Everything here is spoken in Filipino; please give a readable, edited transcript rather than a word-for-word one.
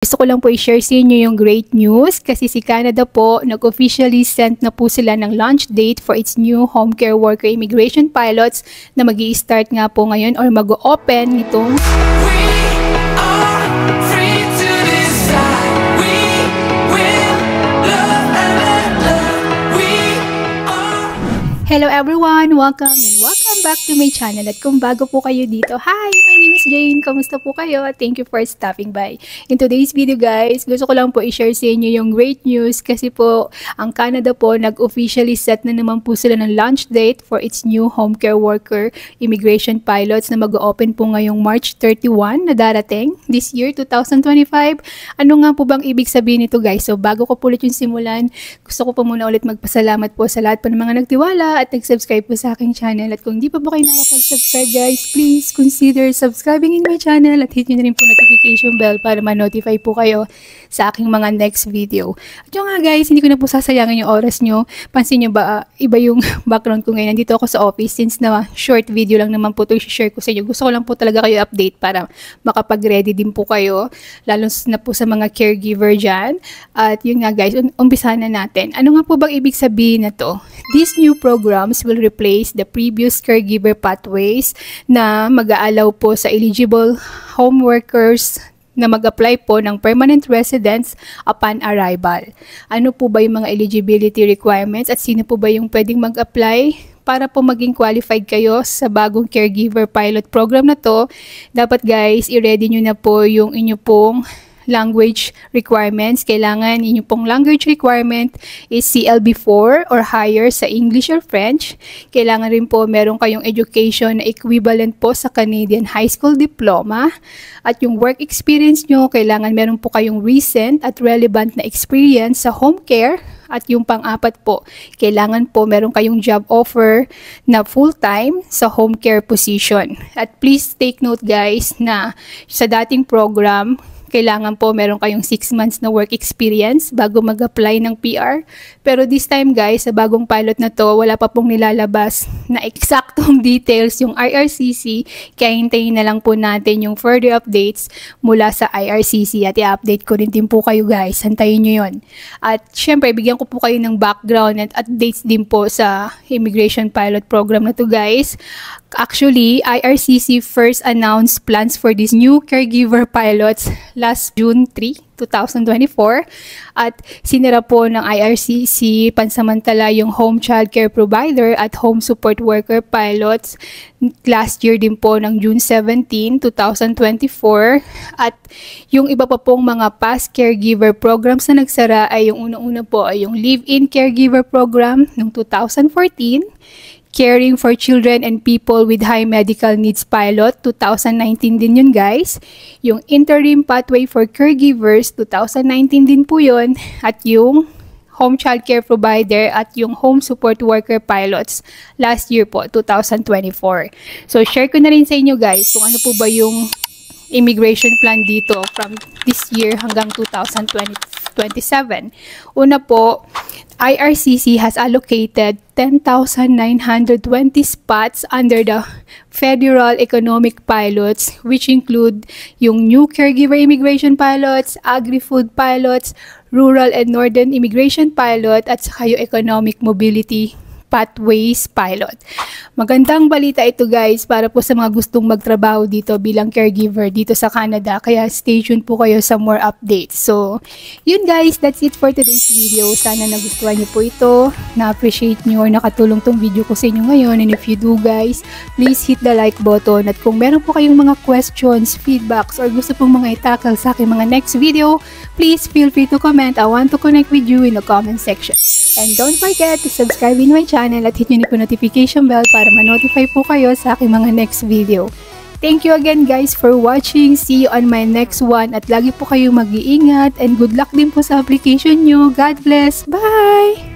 Gusto ko lang po i-share sa inyo yung great news kasi si Canada po nag-officially sent na po sila ng launch date for its new home care worker immigration pilots na mag-i-start nga po ngayon or mag-o-open nitong Hello everyone! Welcome and welcome back to my channel. At kung bago po kayo dito, hi! My name is Jane. Kamusta po kayo? Thank you for stopping by. In today's video guys, gusto ko lang po i-share sa inyo yung great news kasi po ang Canada po nag-officially set na naman po sila ng launch date for its new home care worker immigration pilots na mag-open po ngayong March 31 na darating this year, 2025. Ano nga po bang ibig sabihin nito guys? So bago ko po ulit yung simulan, gusto ko po muna ulit magpasalamat po sa lahat po ng mga nagtiwala at nag-subscribe po sa aking channel. At kung di pa po kayo nakapag-subscribe guys, please consider subscribing in my channel at hit nyo na rin po notification bell para ma-notify po kayo sa aking mga next video. At yung nga guys, hindi ko na po sasayangin yung oras nyo. Pansin nyo ba, iba yung background ko ngayon. Nandito ako sa office since na short video lang naman po ito i-share ko sa inyo. Gusto ko lang po talaga kayo update para makapag-ready din po kayo. Lalo na po sa mga caregiver dyan. At yun nga guys, umpisahan na natin. Ano nga po bang ibig sabihin na to? These new programs will replace the previous caregiver pathways na mag-aalaw po sa eligible home workers na mag-apply po ng permanent residence upon arrival. Ano po ba yung mga eligibility requirements at sino po ba yung pwedeng mag-apply? Para po maging qualified kayo sa bagong caregiver pilot program na to, dapat guys, i-ready nyo na po yung inyo pong language requirements. Kailangan inyo pong language requirement is CLB4 or higher sa English or French. Kailangan rin po meron kayong education na equivalent po sa Canadian high school diploma. At yung work experience nyo, kailangan meron po kayong recent at relevant na experience sa home care. At yung pang-apat po, kailangan po meron kayong job offer na full-time sa home care position. At please take note guys na sa dating program, kailangan po meron kayong 6 months na work experience bago mag-apply ng PR. Pero this time guys, sa bagong pilot na to, wala pa pong nilalabas na eksaktong details yung IRCC. Kaya hintayin na lang po natin yung further updates mula sa IRCC at i-update ko rin din po kayo guys. Hantayin nyo yun. At syempre, bigyan ko po kayo ng background at updates din po sa immigration pilot program na to guys. Actually, IRCC first announced plans for these new caregiver pilots last June 3, 2024 at sinira po ng IRCC pansamantala yung home child care provider at home support worker pilots last year din po ng June 17, 2024 at yung iba pa pong mga past caregiver programs na nagsara ay yung una-una po ay yung live-in caregiver program noong 2014, Caring for Children and People with High Medical Needs Pilot, 2019 din yun guys. Yung Interim Pathway for Caregivers, 2019 din po yun. At yung Home Child Care Provider at yung Home Support Worker Pilots last year po, 2024. So share ko na rin sa inyo guys kung ano po ba yung immigration plan dito from this year hanggang 2027. Una po, IRCC has allocated 10,920 spots under the Federal Economic Pilots, which include yung new caregiver immigration pilots, agri-food pilots, rural and northern immigration pilot, at saka yung economic mobility pathways pilot. Magandang balita ito guys para po sa mga gustong magtrabaho dito bilang caregiver dito sa Canada. Kaya stay tuned po kayo sa more updates. So, yun guys, that's it for today's video. Sana nagustuhan niyo po ito, na-appreciate niyo or nakatulong tong video ko sa inyo ngayon. And if you do guys, please hit the like button. At kung meron po kayong mga questions, feedbacks, or gusto pong mga itakal sa aking mga next video, please feel free to comment. I want to connect with you in the comment section. And don't forget to subscribe in my channel at hit nyo po notification bell para ma-notify po kayo sa aking mga next video. Thank you again guys for watching. See you on my next one. At lagi po kayong mag-iingat and good luck din po sa application nyo. God bless. Bye!